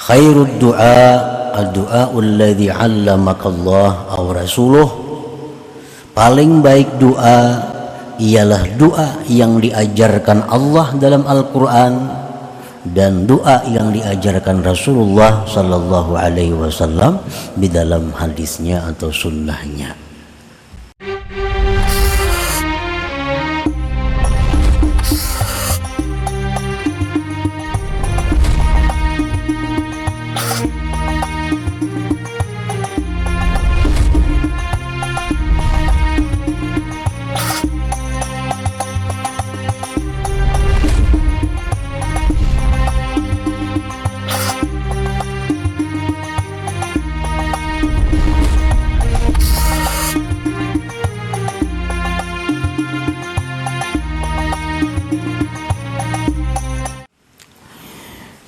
Khairud du'a ad-du'a'ul ladzi 'allamakallah aw rasuluh. Paling baik doa ialah doa yang diajarkan Allah dalam Al-Quran dan doa yang diajarkan Rasulullah sallallahu alaihi wasallam di dalam hadisnya atau sunnahnya.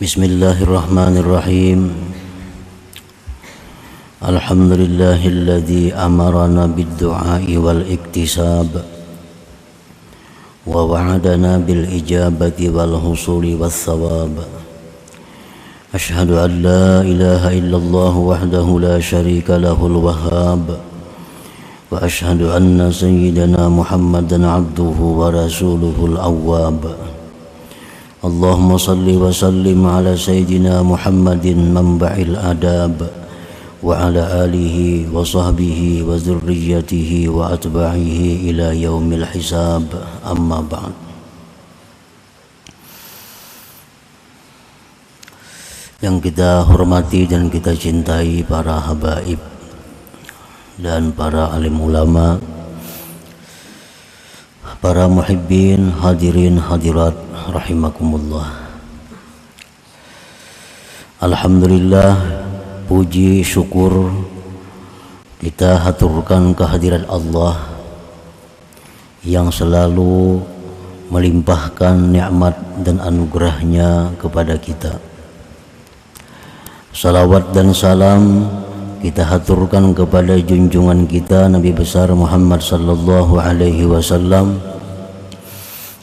Bismillahirrahmanirrahim. Alhamdulillahilladzi amarana bid-du'a'i wal iktisab wa wa'adana bil ijabati wal husuli was thawab. Ashhadu an la ilaha illallah wahdahu la syarika lahul wahhab wa ashhadu anna sayyidana Muhammadan 'abduhu wa rasuluhul awwab. Allahumma salli wa sallim ala sayyidina Muhammadin manba'il adab wa ala alihi wa sahbihi wa dzurriyyatihi wa atba'ihi ila yaumil hisab, amma ba'd. Yang kita hormati dan kita cintai para habaib dan para alim ulama, para muhibbin, hadirin hadirat rahimakumullah. Alhamdulillah, puji syukur kita haturkan kehadirat Allah yang selalu melimpahkan nikmat dan anugerahnya kepada kita. Salawat dan salam kita haturkan kepada junjungan kita Nabi besar Muhammad sallallahu alaihi wasallam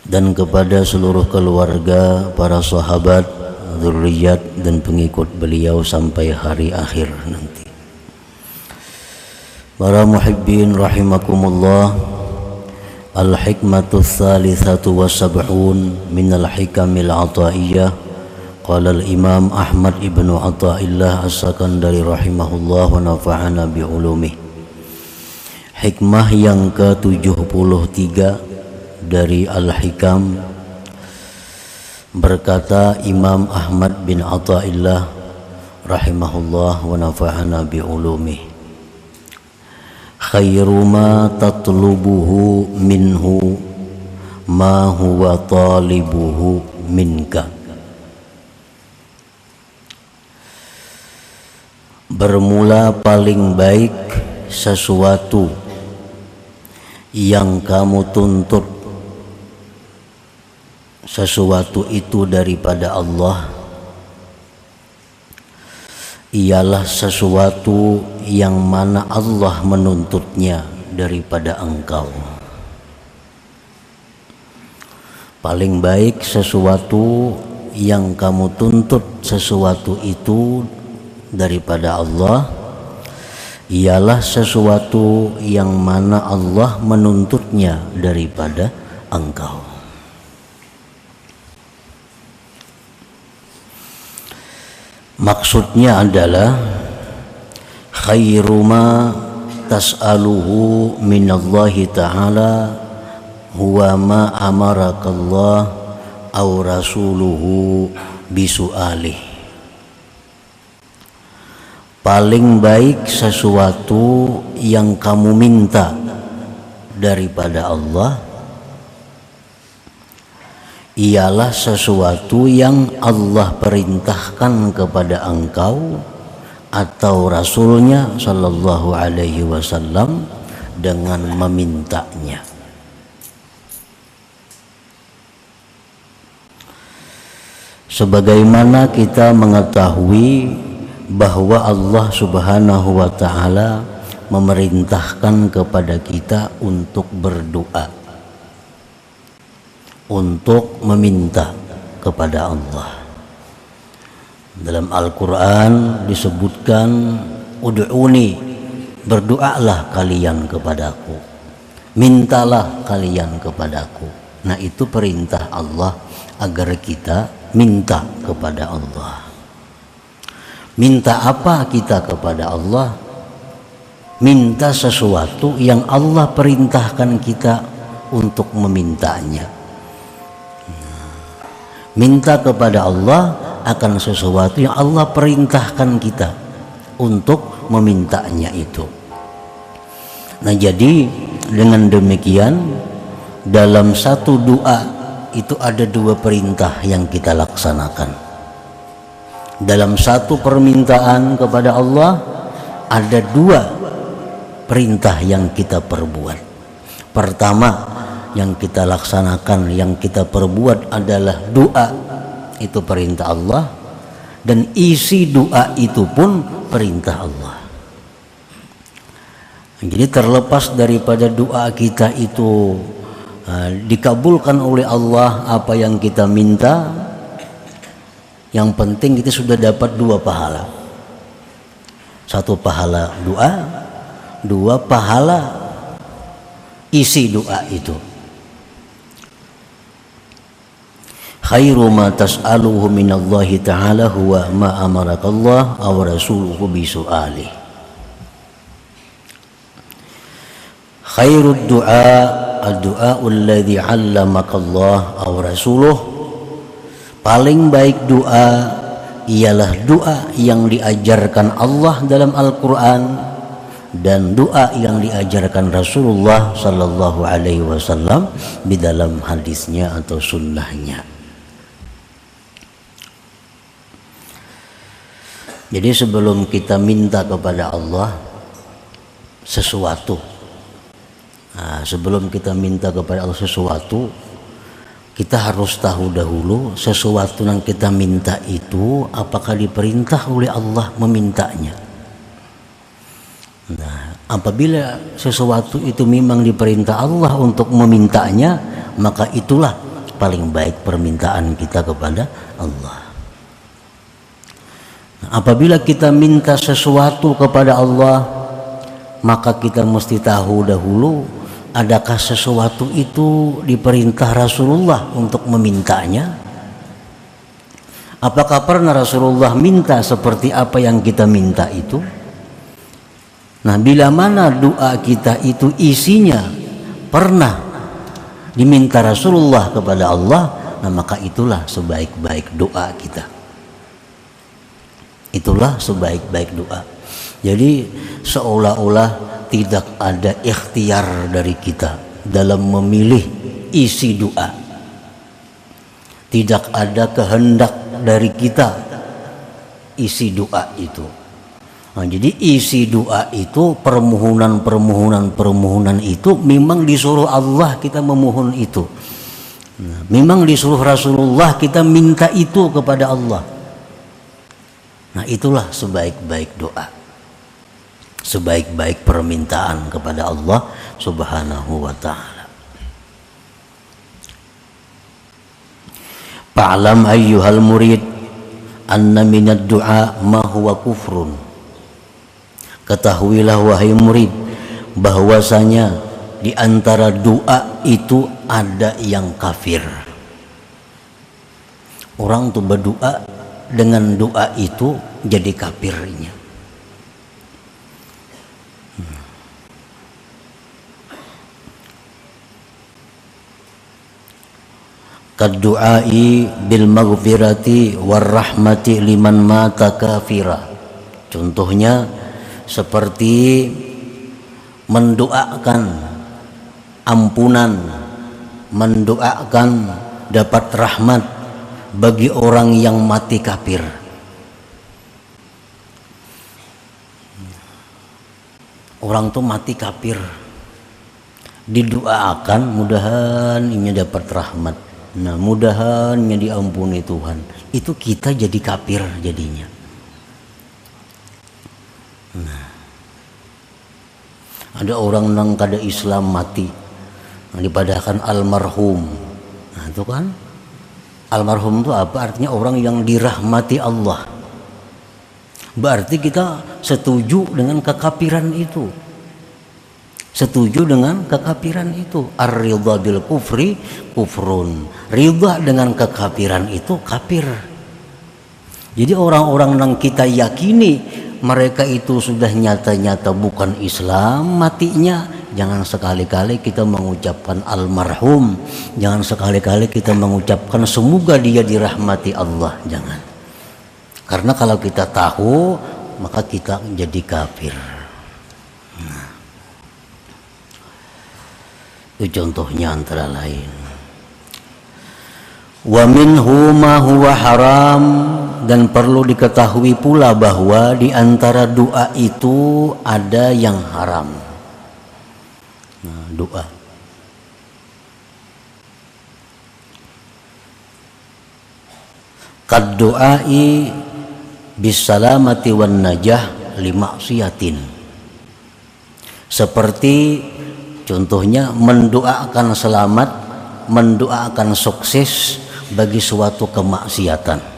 dan kepada seluruh keluarga, para sahabat, dzurriyyat dan pengikut beliau sampai hari akhir nanti. Para muhibbin rahimakumullah, al-hikmatu tsalitsatu was-sab'un minal hikamil ataiyah. Qala al-Imam Ahmad ibnu Athaillah As-Sakandari rahimahullah wa nafa'ana bi ulumih. Hikmah yang ke-73 dari Al-Hikam, berkata Imam Ahmad bin Athaillah rahimahullah wa nafa'ana bi ulumih, khairu ma tatlubuhu minhu ma huwa talibuhu minka. Bermula paling baik sesuatu yang kamu tuntut sesuatu itu daripada Allah ialah sesuatu yang mana Allah menuntutnya daripada engkau. Paling baik sesuatu yang kamu tuntut sesuatu itu daripada Allah ialah sesuatu yang mana Allah menuntutnya daripada engkau. Maksudnya adalah khairu ma tas'aluhu minallahi ta'ala huwa ma amarakallah aw rasuluhu bisu'alih. Paling baik sesuatu yang kamu minta daripada Allah ialah sesuatu yang Allah perintahkan kepada engkau atau Rasulnya sallallahu alaihi wasallam dengan memintanya. Sebagaimana kita mengetahui bahwa Allah subhanahu wa ta'ala memerintahkan kepada kita untuk berdoa, untuk meminta kepada Allah. Dalam Al-Quran disebutkan, ud'uni, berdoalah kalian kepadaku, mintalah kalian kepadaku. Nah, itu perintah Allah agar kita minta kepada Allah. Minta apa kita kepada Allah? Minta sesuatu yang Allah perintahkan kita untuk memintanya. Minta kepada Allah akan sesuatu yang Allah perintahkan kita untuk memintanya itu. Nah, jadi dengan demikian dalam satu doa itu ada dua perintah yang kita laksanakan. Dalam satu permintaan kepada Allah ada dua perintah yang kita perbuat. Pertama yang kita laksanakan, yang kita perbuat adalah doa, itu perintah Allah, dan isi doa itu pun perintah Allah. Jadi terlepas daripada doa kita itu dikabulkan oleh Allah apa yang kita minta, yang penting kita sudah dapat dua pahala. Satu pahala doa, dua pahala isi doa itu. Khairu ma tas'aluhu minallahi ta'ala huwa ma amarakallah aw rasuluhu bisu'alih. Khairud du'a ad-du'a alladhi 'allamakallah aw rasuluh. Paling baik doa ialah doa yang diajarkan Allah dalam Al-Quran dan doa yang diajarkan Rasulullah sallallahu alaihi wasallam di dalam hadisnya atau sunnahnya. Jadi sebelum kita minta kepada Allah sesuatu, sebelum kita minta kepada Allah sesuatu, kita harus tahu dahulu sesuatu yang kita minta itu apakah diperintah oleh Allah memintanya. Nah, apabila sesuatu itu memang diperintah Allah untuk memintanya, maka itulah paling baik permintaan kita kepada Allah. Apabila kita minta sesuatu kepada Allah, maka kita mesti tahu dahulu adakah sesuatu itu diperintah Rasulullah untuk memintanya. Apakah pernah Rasulullah minta seperti apa yang kita minta itu? Nah, bila mana doa kita itu isinya pernah diminta Rasulullah kepada Allah, nah maka itulah sebaik-baik doa kita. Itulah sebaik-baik doa. Jadi seolah-olah tidak ada ikhtiar dari kita dalam memilih isi doa. Tidak ada kehendak dari kita isi doa itu. Nah, jadi isi doa itu permohonan itu memang disuruh Allah kita memohon itu. Nah, memang disuruh Rasulullah kita minta itu kepada Allah. Nah, itulah sebaik-baik doa, sebaik-baik permintaan kepada Allah Subhanahu wa ta'ala. Fa'lam ayyuhal murid anna minad du'a ma huwa kufrun. Ketahuilah wahai murid bahwasanya di antara doa itu ada yang kafir. Orang tuh berdoa dengan doa itu jadi kafirnya. Kaddu'ai bil maghfirati war rahmati liman mata kafira. Contohnya seperti mendoakan ampunan, mendoakan dapat rahmat bagi orang yang mati kafir. Orang tuh mati kafir, didoakan mudahan ini dapat rahmat. Nah, mudahan ini diampuni Tuhan. Itu kita jadi kafir jadinya. Nah, ada orang yang kada Islam mati, nah, dipadahkan almarhum. Nah, itu kan almarhum itu apa artinya? Orang yang dirahmati Allah. Berarti kita setuju dengan kekafiran itu. Setuju dengan kekafiran itu. Ar-ridha bil kufri kufrun. Ridha dengan kekafiran itu kafir. Jadi orang-orang yang kita yakini mereka itu sudah nyata-nyata bukan Islam matinya, jangan sekali-kali kita mengucapkan almarhum, jangan sekali-kali kita mengucapkan semoga dia dirahmati Allah, jangan. Karena kalau kita tahu maka kita jadi kafir. Itu contohnya antara lain. Wa minhu ma huwa haram, dan perlu diketahui pula bahwa di antara doa itu ada yang haram. Nah, doa. Qad du'ai bis salamati wan najah li maksiatin. Seperti contohnya mendoakan selamat, mendoakan sukses bagi suatu kemaksiatan.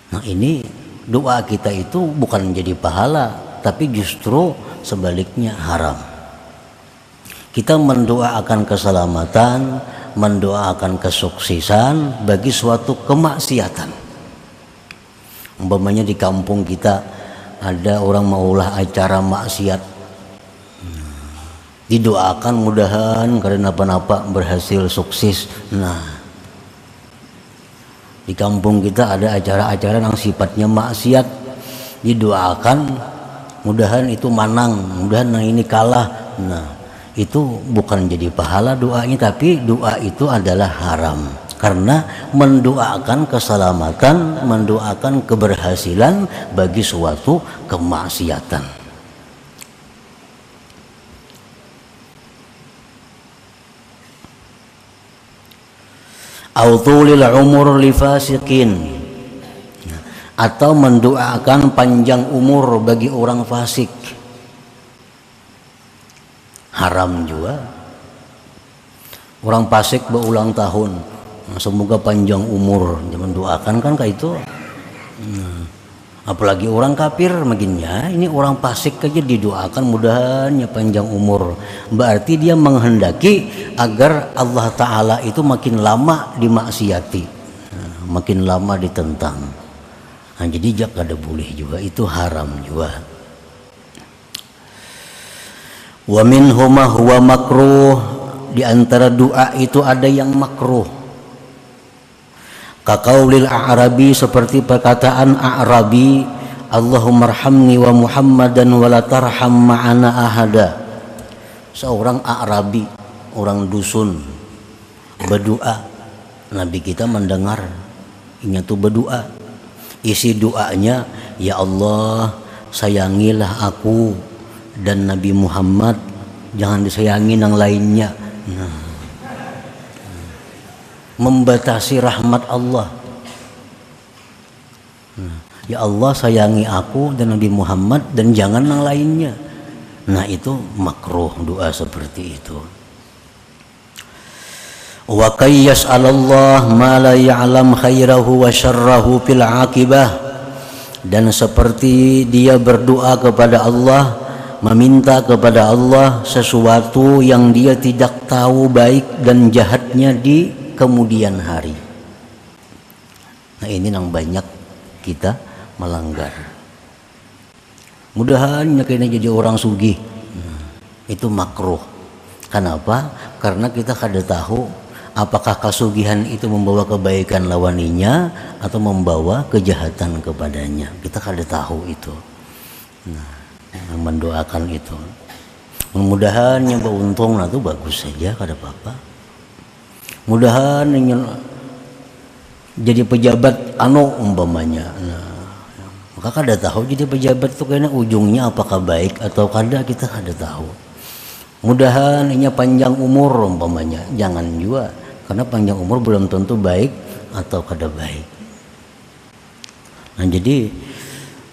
Nah, ini doa kita itu bukan menjadi pahala, tapi justru sebaliknya haram. Kita mendoakan keselamatan, mendoakan kesuksesan bagi suatu kemaksiatan. Umpamanya di kampung kita ada orang maulah acara maksiat, didoakan mudahan karena apa-apa berhasil sukses. Nah, di kampung kita ada acara-acara yang sifatnya maksiat, didoakan mudahan itu manang, mudahan yang ini kalah. Nah, itu bukan jadi pahala doanya, tapi doa itu adalah haram karena mendoakan keselamatan, mendoakan keberhasilan bagi suatu kemaksiatan. Autulil umur li fasikin, atau mendoakan panjang umur bagi orang fasik, haram juga. Orang fasik berulang tahun, semoga panjang umur, jangan doakan kan kayak itu. Apalagi orang kafir makinnya, ini orang fasik aja didoakan mudahannya panjang umur. Berarti dia menghendaki agar Allah Ta'ala itu makin lama dimaksiati, makin lama ditentang. Nah, jadi jak ada boleh juga, itu haram juga. Wa minhum ma huwa makruh, di antara doa itu ada yang makruh. Kaqaulil a'rabi, seperti perkataan a'rabi, Allahumma arhamni wa Muhammadan wa la tarham ma'ana ahada. Seorang a'rabi, orang dusun, berdoa. Nabi kita mendengar, ini tuh berdoa. Isi doanya, ya Allah, sayangilah aku dan Nabi Muhammad, jangan disayangi yang lainnya. Nah, membatasi rahmat Allah. Ya Allah, sayangi aku dan Nabi Muhammad dan jangan yang lainnya. Nah, itu makruh doa seperti itu. Wa qayyas 'alallah ma la ya'lam khairahu wa syarrahu fil 'aqibah, dan seperti dia berdoa kepada Allah, meminta kepada Allah sesuatu yang dia tidak tahu baik dan jahatnya di kemudian hari. Nah, ini yang banyak kita melanggar. Mudahan kayaknya jadi orang sugih. Itu makruh. Kenapa? Karena kita kada tahu apakah kasugihan itu membawa kebaikan lawaninya atau membawa kejahatan kepadanya. Kita kada tahu itu. Nah, mendoakan itu. Mudah-mudahan yang beruntung, nah itu bagus saja, kada apa-apa. Mudahan jadi pejabat umpamanya. Nah, maka kada tahu jadi pejabat itu kayaknya ujungnya apakah baik atau kada, kita kada tahu. Mudahan panjang umur umpamanya, jangan juga, karena panjang umur belum tentu baik atau kada baik. Nah, jadi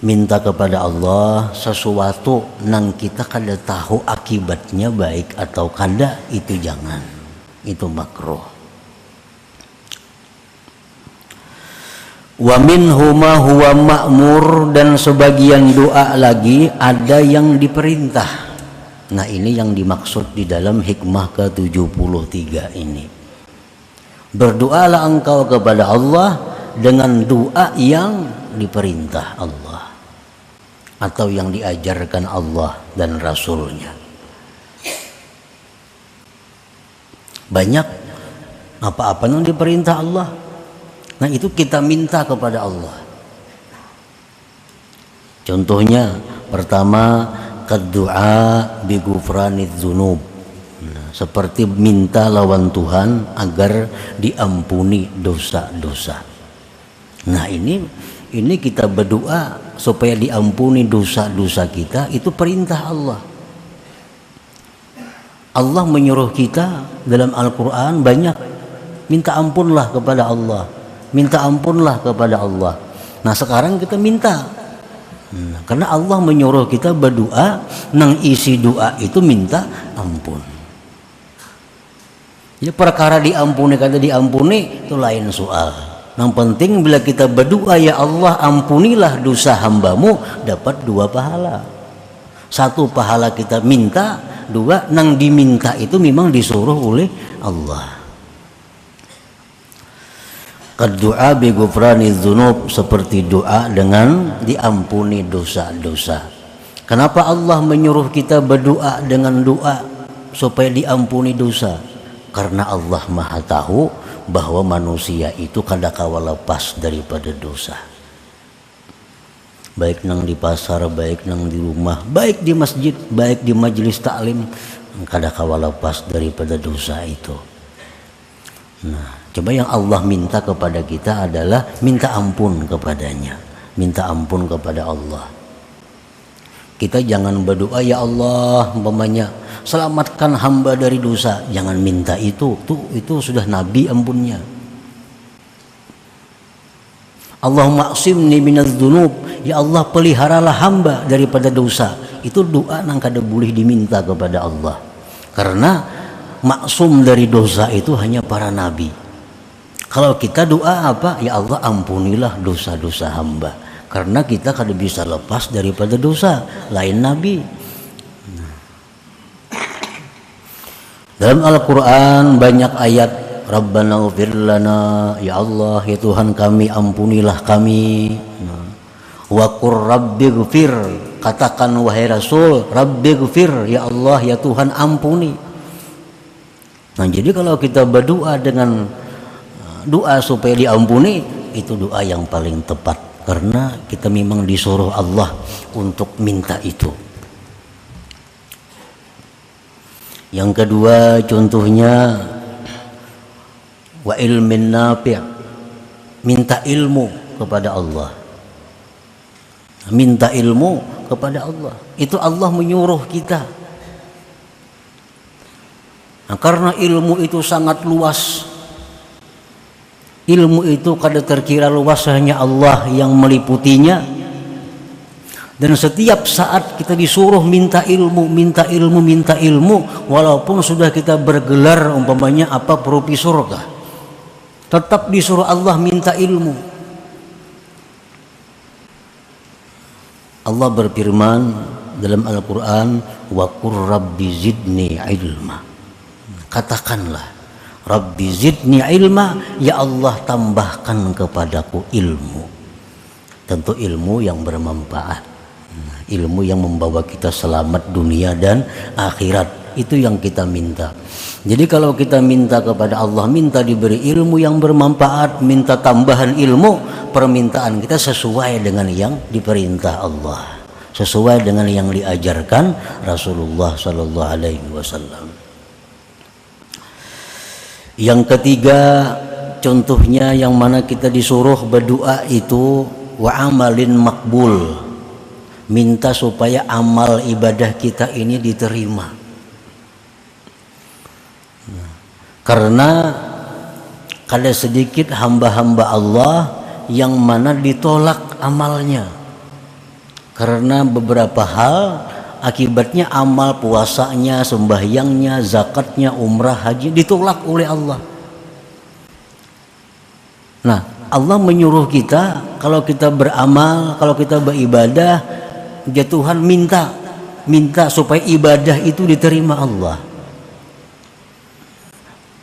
minta kepada Allah sesuatu nang kita kada tahu akibatnya baik atau kada, itu jangan, itu makruh. Wa minhuma huwa ma'mur, dan sebagian doa lagi ada yang diperintah. Nah, ini yang dimaksud di dalam hikmah ke-73 ini. Berdoalah engkau kepada Allah dengan doa yang diperintah Allah atau yang diajarkan Allah dan Rasulnya. Banyak apa-apa yang diperintah Allah. Nah, itu kita minta kepada Allah. Contohnya pertama, kaddu'a bi ghufraniz dzunub. Nah, seperti minta lawan Tuhan agar diampuni dosa-dosa. Nah, ini kita berdoa supaya diampuni dosa-dosa kita, itu perintah Allah. Allah menyuruh kita dalam Al-Quran banyak, minta ampunlah kepada Allah, minta ampunlah kepada Allah. Nah, sekarang kita minta, karena Allah menyuruh kita berdoa, nang isi doa itu minta ampun. Jadi perkara diampuni, kata diampuni itu lain soal. Yang penting bila kita berdoa, ya Allah ampunilah dosa hambamu, dapat 2 pahala. 1 pahala kita minta, 2 nang diminta itu memang disuruh oleh Allah. Doa bi ghufraniz dzunub, seperti doa dengan diampuni dosa-dosa. Kenapa Allah menyuruh kita berdoa dengan doa supaya diampuni dosa? Karena Allah Maha tahu bahwa manusia itu kadangkala lepas daripada dosa. Baik nang di pasar, baik nang di rumah, baik di masjid, baik di majelis taklim, kadangkala lepas daripada dosa itu. Nah, coba yang Allah minta kepada kita adalah minta ampun kepadanya, minta ampun kepada Allah. Kita jangan berdoa, ya Allah umpamanya selamatkan hamba dari dosa, jangan minta itu. Itu sudah Nabi ampunnya. Allahumma aqsimni minaz dzunub, ya Allah peliharalah hamba daripada dosa. Itu doa nang kada boleh diminta kepada Allah. Karena maksum dari dosa itu hanya para nabi. Kalau kita doa apa? Ya Allah ampunilah dosa-dosa hamba. Karena kita kada bisa lepas daripada dosa, lain nabi. Dalam Al-Quran banyak ayat, Rabbana ighfir lana, ya Allah ya Tuhan kami ampunilah kami. Wa qur rabbighfir, katakan wahai Rasul, rabbighfir, ya Allah ya Tuhan ampuni. Nah, jadi kalau kita berdoa dengan doa supaya diampuni, itu doa yang paling tepat, karena kita memang disuruh Allah untuk minta itu. Yang kedua contohnya, wa ilmin nafi', minta ilmu kepada Allah. Minta ilmu kepada Allah, itu Allah menyuruh kita. Nah, karena ilmu itu sangat luas, ilmu itu kada terkira luas, hanya Allah yang meliputinya. Dan setiap saat kita disuruh minta ilmu, minta ilmu, minta ilmu. Walaupun sudah kita bergelar umpamanya apa profesor kah, tetap disuruh Allah minta ilmu. Allah berfirman dalam Al-Quran, wa qur rabbi zidni ilma. Katakanlah, Rabbi zidni ilma, ya Allah tambahkan kepadaku ilmu. Tentu ilmu yang bermanfaat, ilmu yang membawa kita selamat dunia dan akhirat. Itu yang kita minta. Jadi kalau kita minta kepada Allah, minta diberi ilmu yang bermanfaat, minta tambahan ilmu, permintaan kita sesuai dengan yang diperintah Allah, sesuai dengan yang diajarkan Rasulullah sallallahu alaihi wasallam. Yang ketiga contohnya yang mana kita disuruh berdoa itu wa amalin makbul, minta supaya amal ibadah kita ini diterima. Karena ada sedikit hamba-hamba Allah yang mana ditolak amalnya karena beberapa hal. Akibatnya amal puasanya, sembahyangnya, zakatnya, umrah, haji ditolak oleh Allah. Nah, Allah menyuruh kita kalau kita beramal, kalau kita beribadah, ya Tuhan minta supaya ibadah itu diterima Allah.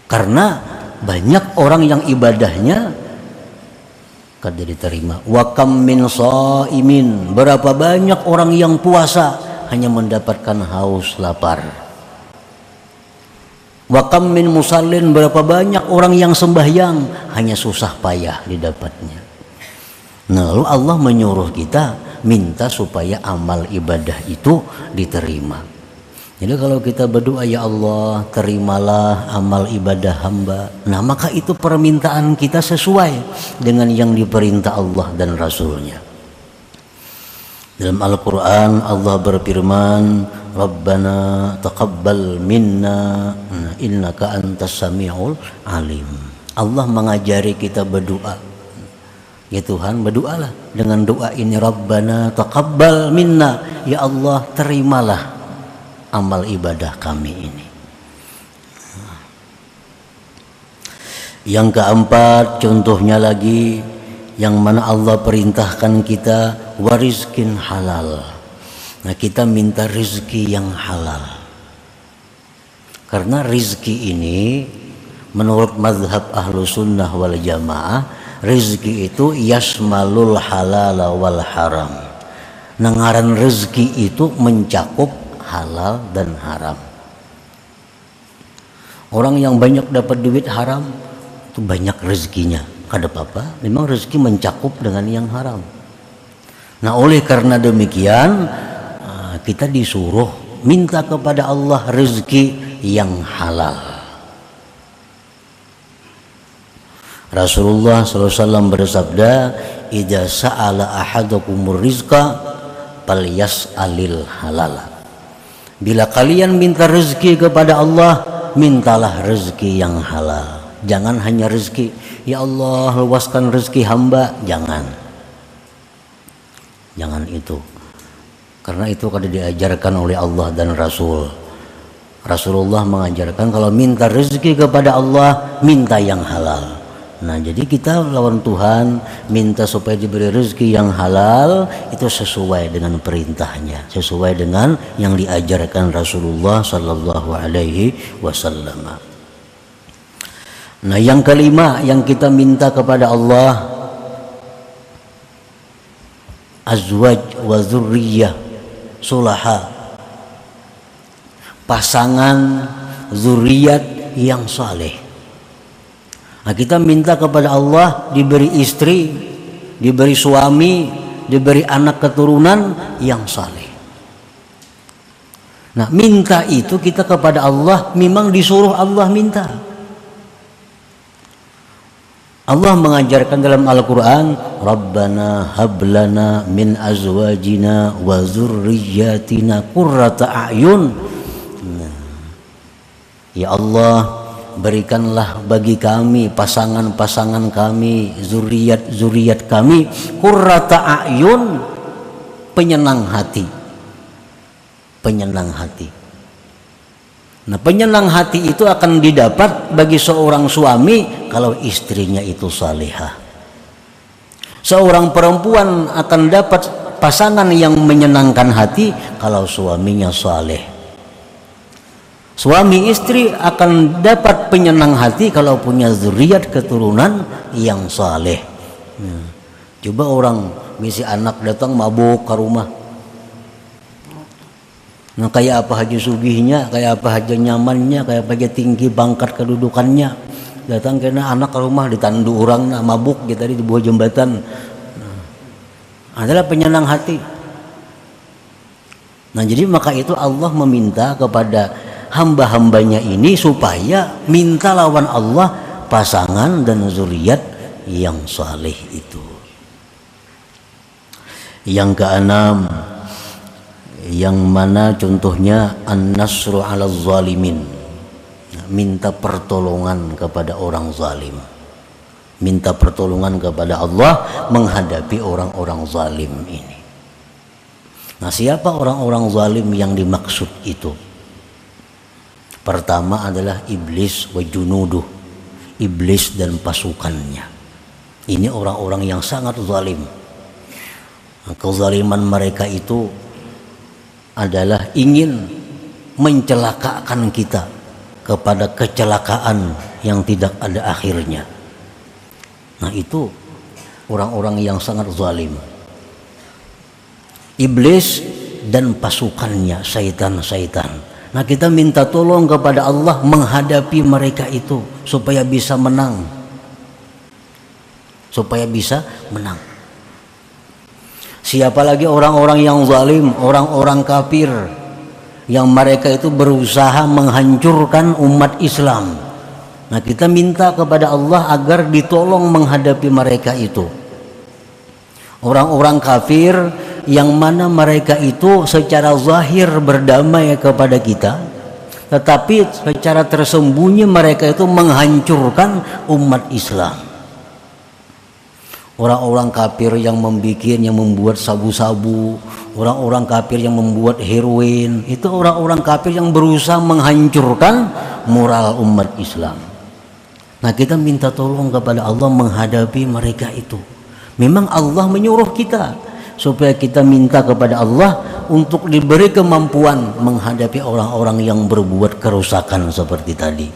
Karena banyak orang yang ibadahnya kada diterima. Wa kam min shaimin, berapa banyak orang yang puasa hanya mendapatkan haus lapar. Wa kam min musallin, berapa banyak orang yang sembahyang hanya susah payah didapatnya. Nah, lalu Allah menyuruh kita minta supaya amal ibadah itu diterima. Jadi kalau kita berdoa, ya Allah terimalah amal ibadah hamba, nah maka itu permintaan kita sesuai dengan yang diperintah Allah dan Rasulnya. Dalam Al-Quran Allah berfirman, Rabbana taqabbal minna innaka antas sami'ul alim. Allah mengajari kita berdoa. Ya Tuhan, berdoalah dengan doa ini, Rabbana taqabbal minna, ya Allah terimalah amal ibadah kami ini. Yang keempat, contohnya lagi yang mana Allah perintahkan kita warizkin halal. Nah, kita minta rezeki yang halal. Karena rezeki ini menurut mazhab ahlu sunnah wal jamaah, rezeki itu yasmalul halal wal haram. Ngaran rezeki itu mencakup halal dan haram. Orang yang banyak dapat duit haram itu banyak rezekinya, kada apa-apa, memang rezeki mencakup dengan yang haram. Nah, oleh karena demikian kita disuruh minta kepada Allah rezeki yang halal. Rasulullah SAW bersabda, idza sa'ala ahadukumur rizqa falyas'alil halal. Bila kalian minta rezeki kepada Allah, mintalah rezeki yang halal. Jangan hanya rezeki, ya Allah luaskan rezeki hamba, jangan itu. Karena itu kada diajarkan oleh Allah dan Rasul. Rasulullah mengajarkan kalau minta rezeki kepada Allah, minta yang halal. Nah, jadi kita lawan Tuhan minta supaya diberi rezeki yang halal, itu sesuai dengan perintahnya, sesuai dengan yang diajarkan Rasulullah sallallahu alaihi wasallam. Nah, yang kelima yang kita minta kepada Allah, azwaj wa dzurriyyah sulaha, pasangan zuriat yang saleh. Nah, kita minta kepada Allah diberi istri, diberi suami, diberi anak keturunan yang saleh. Nah, minta itu kita kepada Allah memang disuruh Allah minta. Allah mengajarkan dalam Al-Quran, Rabbana hablana min azwajina wa zurriyatina qurrata a'yun. Nah, ya Allah, berikanlah bagi kami pasangan-pasangan kami, zuriat kami, qurrata a'yun, penyenang hati. Nah, penyenang hati itu akan didapat bagi seorang suami kalau istrinya itu salihah. Seorang perempuan akan dapat pasangan yang menyenangkan hati kalau suaminya saleh. Suami istri akan dapat penyenang hati kalau punya zuriat keturunan yang saleh. Coba orang misi anak datang mabuk ke rumah. Nah, kayak apa haji sugihnya, kayak apa haji nyamannya, kayak apa haji tinggi bangkat kedudukannya, datang kena anak ke rumah ditandu orang mabuk gitu di bawah jembatan, adalah penyenang hati. Nah, jadi maka itu Allah meminta kepada hamba-hambanya ini supaya minta lawan Allah pasangan dan zuriat yang saleh itu. Yang keenam, yang mana contohnya an-nasru 'ala zalimin, minta pertolongan kepada orang zalim, minta pertolongan kepada Allah menghadapi orang-orang zalim ini. Nah, siapa orang-orang zalim yang dimaksud itu? Pertama adalah iblis wa junuduh, iblis dan pasukannya. Ini orang-orang yang sangat zalim. Kezaliman mereka itu adalah ingin mencelakakan kita kepada kecelakaan yang tidak ada akhirnya. Nah, itu orang-orang yang sangat zalim. Iblis dan pasukannya, syaitan-syaitan. Nah, kita minta tolong kepada Allah menghadapi mereka itu supaya bisa menang. Supaya bisa menang. Siapa lagi orang-orang yang zalim, orang-orang kafir yang mereka itu berusaha menghancurkan umat Islam. Nah, kita minta kepada Allah agar ditolong menghadapi mereka itu. Orang-orang kafir yang mana mereka itu secara zahir berdamai kepada kita, tetapi secara tersembunyi mereka itu menghancurkan umat Islam. Orang-orang kafir yang membuat sabu-sabu, orang-orang kafir yang membuat heroin, itu orang-orang kafir yang berusaha menghancurkan moral umat Islam. Nah, kita minta tolong kepada Allah menghadapi mereka itu. Memang Allah menyuruh kita supaya kita minta kepada Allah untuk diberi kemampuan menghadapi orang-orang yang berbuat kerusakan seperti tadi.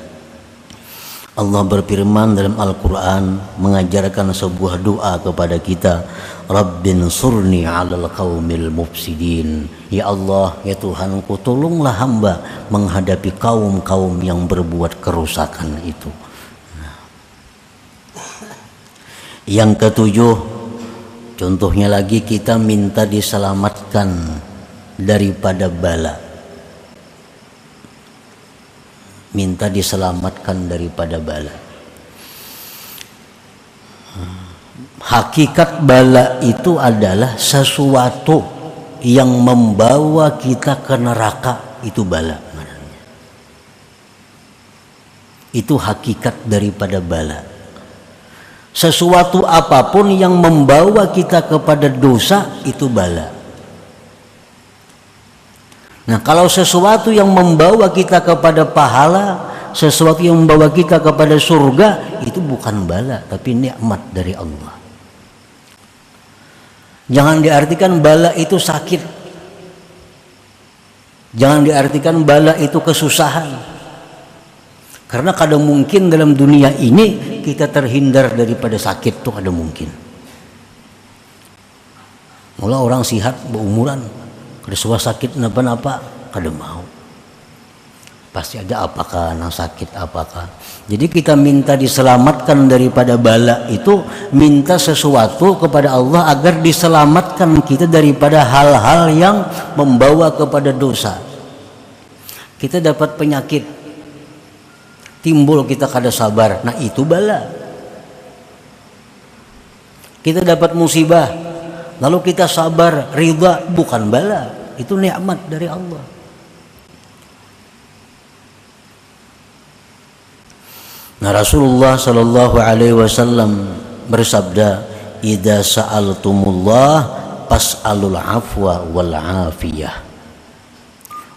Allah berfirman dalam Al-Quran, mengajarkan sebuah doa kepada kita, Rabbin surni 'alal qaumil mufsidin. Ya Allah, ya Tuhanku, tolonglah hamba menghadapi kaum-kaum yang berbuat kerusakan itu. Yang ketujuh, contohnya lagi, kita minta diselamatkan daripada bala. Minta diselamatkan daripada bala. Hakikat bala itu adalah sesuatu yang membawa kita ke neraka, itu bala. Itu hakikat daripada bala. Sesuatu apapun yang membawa kita kepada dosa, itu bala. Nah, kalau sesuatu yang membawa kita kepada pahala, sesuatu yang membawa kita kepada surga, itu bukan bala, tapi nikmat dari Allah. Jangan diartikan bala itu sakit. Jangan diartikan bala itu kesusahan. Karena kadang mungkin dalam dunia ini kita terhindar daripada sakit, tuh ada mungkin. Mula orang sihat berumuran, ada sebuah sakit napa-napa, kada mau. Pasti ada apakah yang sakit apakah. Jadi kita minta diselamatkan daripada bala itu, minta sesuatu kepada Allah agar diselamatkan kita daripada hal-hal yang membawa kepada dosa. Kita dapat penyakit, timbul kita kada sabar, nah itu bala. Kita dapat musibah, lalu kita sabar, ridha, bukan bala, itu nikmat dari Allah. Nah, Rasulullah sallallahu alaihi wasallam bersabda, "Idza sa'altumullah fas'alul afwa wal afiyah."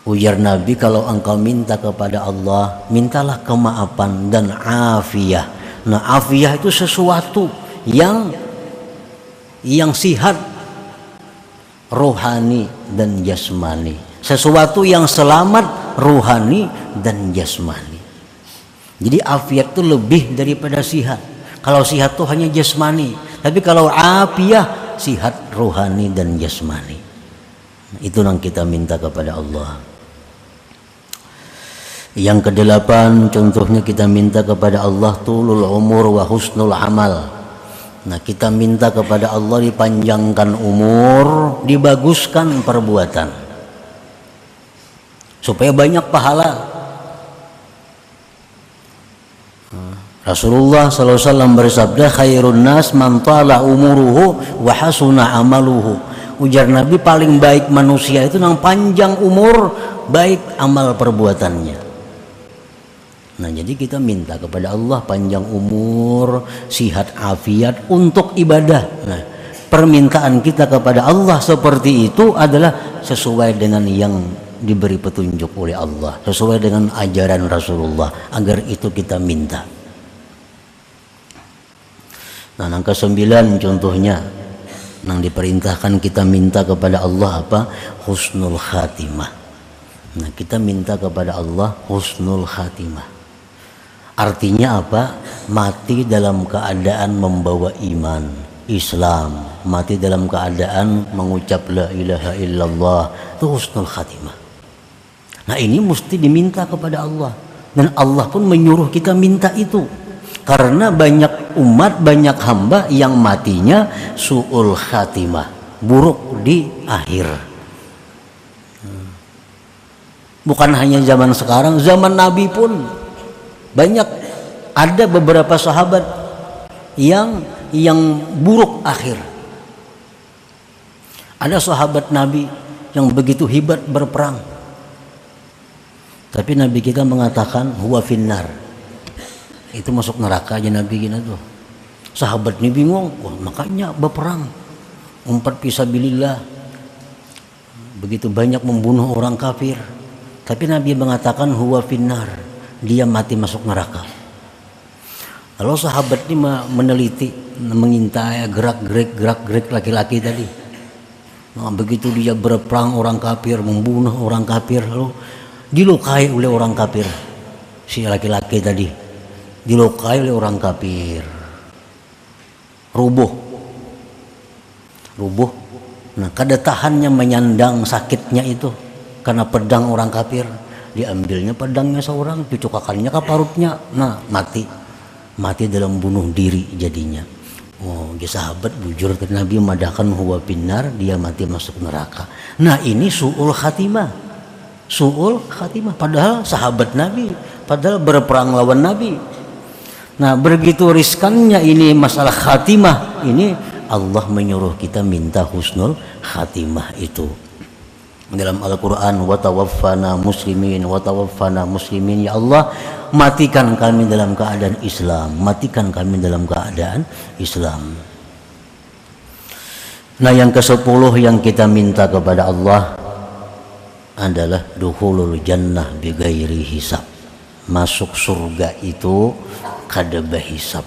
Ujar Nabi, kalau engkau minta kepada Allah, mintalah kemaafan dan afiyah. Nah, afiyah itu sesuatu yang sihat, rohani dan jasmani. Sesuatu yang selamat rohani dan jasmani. Jadi afiat itu lebih daripada sihat. Kalau sihat itu hanya jasmani, tapi kalau afiyah sihat rohani dan jasmani. Itu yang kita minta kepada Allah. Yang kedelapan, contohnya kita minta kepada Allah tulul umur wa husnul amal. Nah, kita minta kepada Allah dipanjangkan umur, dibaguskan perbuatan, supaya banyak pahala. Rasulullah SAW bersabda, khairun nas man tala umuruhu wa hasuna amaluhu. Ujar Nabi, paling baik manusia itu yang panjang umur, baik amal perbuatannya. Nah, jadi kita minta kepada Allah panjang umur, sihat afiat untuk ibadah. Nah, permintaan kita kepada Allah seperti itu adalah sesuai dengan yang diberi petunjuk oleh Allah, sesuai dengan ajaran Rasulullah, agar itu kita minta. Nah, yang ke-9 contohnya, yang diperintahkan kita minta kepada Allah apa? Husnul khatimah. Nah, kita minta kepada Allah husnul khatimah. Artinya apa? Mati dalam keadaan membawa iman, Islam, mati dalam keadaan mengucap la ilaha illallah, itu husnul khatimah. Nah, ini mesti diminta kepada Allah, dan Allah pun menyuruh kita minta itu. Karena banyak umat, banyak hamba yang matinya su'ul khatimah, buruk di akhir. Bukan hanya zaman sekarang, zaman Nabi pun banyak, ada beberapa sahabat yang buruk akhir. Ada sahabat Nabi yang begitu hebat berperang, tapi Nabi kita mengatakan huwa finnar, itu masuk neraka aja Nabi kita tuh. Sahabat ini bingung, wah, makanya berperang, umpat fisabilillah, begitu banyak membunuh orang kafir, tapi Nabi mengatakan huwa finnar, dia mati masuk neraka. Lalu sahabat ini meneliti, mengintai gerak-gerik laki-laki tadi. Nah, begitu dia berperang orang kafir, membunuh orang kafir, lalu dilukai oleh orang kafir, si laki-laki tadi dilukai oleh orang kafir, rubuh. Nah, kada tahannya menyandang sakitnya itu karena pedang orang kafir, diambilnya pedangnya seorang, dicokakannya ke parutnya, nah mati dalam bunuh diri jadinya. Oh, dia sahabat bujur ke Nabi madahkan huwa finnar, dia mati masuk neraka. Nah, ini su'ul khatimah, padahal sahabat Nabi, padahal berperang lawan Nabi. Nah, begitu riskannya ini masalah khatimah ini, Allah menyuruh kita minta husnul khatimah itu. Dalam Al-Quran, wa tawaffana muslimin, ya Allah, matikan kami dalam keadaan Islam, matikan kami dalam keadaan Islam. Nah, yang ke-10 yang kita minta kepada Allah adalah dukhulul jannah bighairi hisab. Masuk surga itu kada berhisab.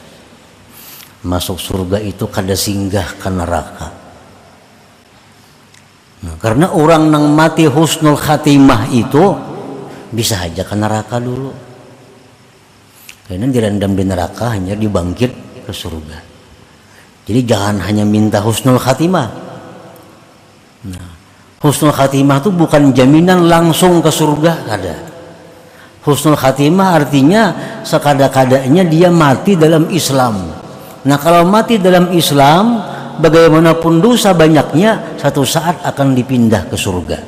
Masuk surga itu kada singgah ke neraka. Nah, karena orang yang mati husnul khatimah itu bisa aja ke neraka dulu. Karena direndam di neraka, hanya dibangkit ke surga. Jadi jangan hanya minta husnul khatimah. Nah, husnul khatimah itu bukan jaminan langsung ke surga, kada. Husnul khatimah artinya sekada-kadanya dia mati dalam Islam. Nah, kalau mati dalam Islam, bagaimanapun dosa banyaknya, satu saat akan dipindah ke surga,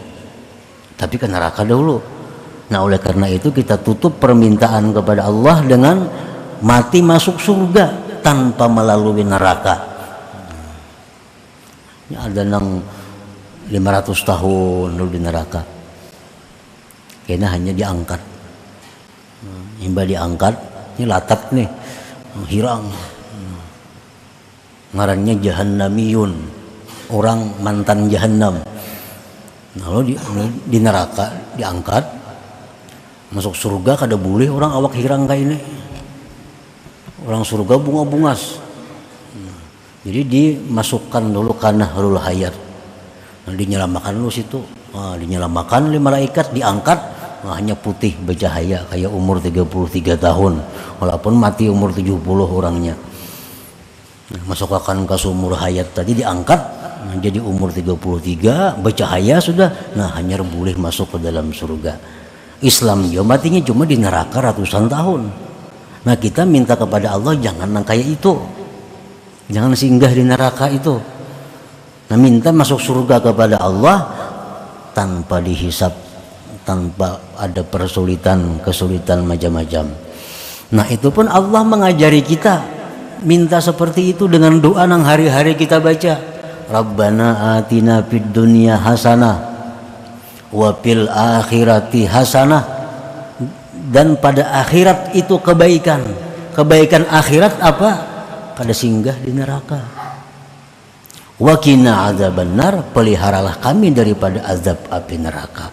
tapi ke neraka dahulu. Nah, oleh karena itu kita tutup permintaan kepada Allah dengan mati masuk surga tanpa melalui neraka. Ini ada yang 500 tahun lalu di neraka, kayaknya hanya diangkat. Himba diangkat, ini latat nih, hirang. Ngarannya jahannamiyun, orang mantan jahannam. Lalu di neraka diangkat, masuk surga kada boleh orang awak hirang kayak ini. Orang surga bunga-bungas. Jadi dimasukkan dulu kana nahrul hayat. Nah, dinyelamakan dulu situ. Nah, dinyelamakan oleh malaikat, diangkat. Nah, hanya putih bercahaya kayak umur 33 tahun. Walaupun mati umur 70 orangnya. Nah, masuk akan ke sumur hayat tadi diangkat, nah, jadi umur 33 bercahaya sudah. Nah, hanya boleh masuk ke dalam surga. Islam dia matinya cuma di neraka ratusan tahun. Nah, kita minta kepada Allah jangan kayak itu, jangan singgah di neraka itu. Nah, minta masuk surga kepada Allah tanpa dihisap, tanpa ada kesulitan macam-macam. Nah, itu pun Allah mengajari kita minta seperti itu dengan doa yang hari-hari kita baca. Rabbana atina fid dunya hasanah wa fil akhirati hasanah. Dan pada akhirat itu kebaikan. Kebaikan akhirat apa? Kada singgah di neraka. Wa qina adzabannar, peliharalah kami daripada azab api neraka.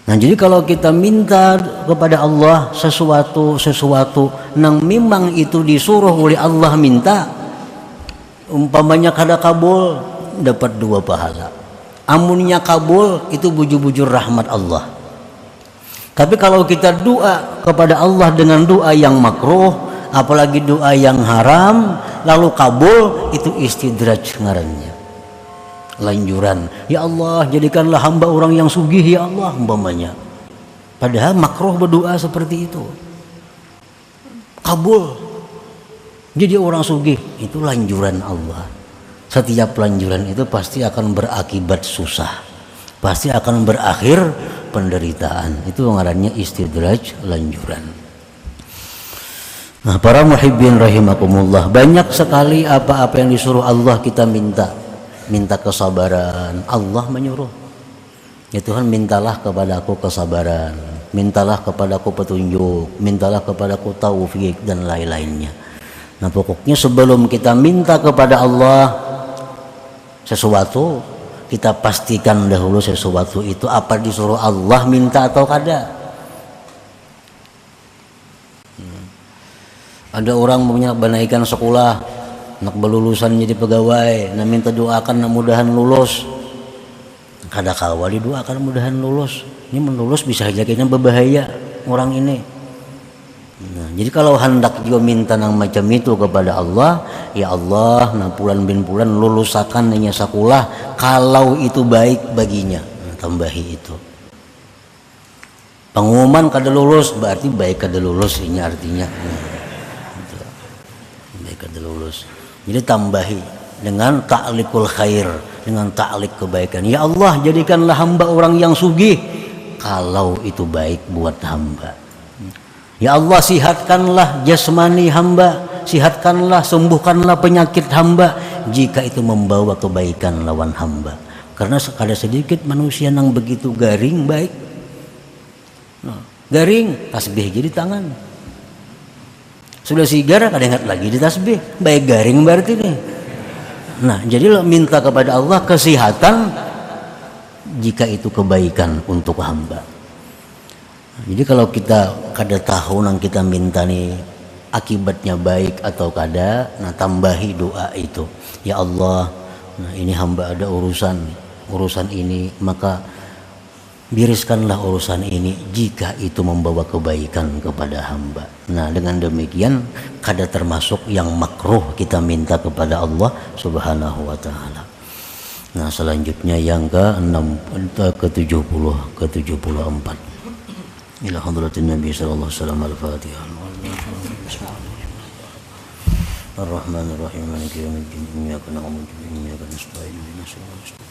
Nah, jadi kalau kita minta kepada Allah sesuatu nang memang itu disuruh oleh Allah minta, umpamanya kada kabul dapat 2 pahala. Amunnya kabul itu bujur-bujur rahmat Allah. Tapi kalau kita doa kepada Allah dengan doa yang makruh, apalagi doa yang haram, lalu kabul, itu istidraj ngarannya, lanjuran. Ya Allah, jadikanlah hamba orang yang sugih ya Allah, umpamanya. Padahal makruh berdoa seperti itu. Kabul jadi orang sugih, itu lanjuran Allah. Setiap lanjuran itu pasti akan berakibat susah, pasti akan berakhir penderitaan. Itu ngarannya istidraj, lanjuran. Nah, para muhibbin rahimakumullah, banyak sekali apa-apa yang disuruh Allah kita minta kesabaran. Allah menyuruh, ya Tuhan, mintalah kepadaku kesabaran, mintalah kepadaku petunjuk, mintalah kepadaku taufik dan lain-lainnya. Nah, pokoknya sebelum kita minta kepada Allah sesuatu, kita pastikan dahulu sesuatu itu apa disuruh Allah minta atau kada. Ada orang punya benaikan sekolah, nak berlulusan jadi pegawai, nah minta doakan nak mudahan lulus. Kada kawa didoakan mudahan lulus. Ini melulus bisa saja kayaknya berbahaya orang ini. Nah, jadi kalau hendak juga minta nang macam itu kepada Allah, ya Allah, nah pulan bin pulan lulusakan nanya sekolah kalau itu baik baginya. Nah, tambahi itu. Pengumuman kada lulus berarti baik kada lulus, ini artinya. Baik kada lulus. Jadi tambahi dengan ta'likul khair, dengan ta'lik kebaikan. Ya Allah, jadikanlah hamba orang yang sugih kalau itu baik buat hamba. Ya Allah, sihatkanlah jasmani hamba, sihatkanlah, sembuhkanlah penyakit hamba jika itu membawa kebaikan lawan hamba. Karena sekali sedikit manusia yang begitu garing baik. Nah, garing, tasbih jadi tangan. Sudah sigar, kada ingat lagi di tasbih. Baik garing berarti nih. Nah, jadi lo minta kepada Allah kesehatan jika itu kebaikan untuk hamba. Jadi kalau kita kada tahu nang kita minta nih akibatnya baik atau kada, nah tambahi doa itu. Ya Allah, nah ini hamba ada urusan ini, maka biriskanlah urusan ini jika itu membawa kebaikan kepada hamba. Nah, dengan demikian kada termasuk yang makruh kita minta kepada Allah Subhanahu wa taala. Nah, selanjutnya yang ke-74. Ila hadratin Nabi sallallahu alaihi wasallam al-Fatihah. Ar-Rahmanir Rahim, Maliki yaumiddin, iyyaka na'budu wa iyyaka nasta'in, ihdinas siratal mustaqim.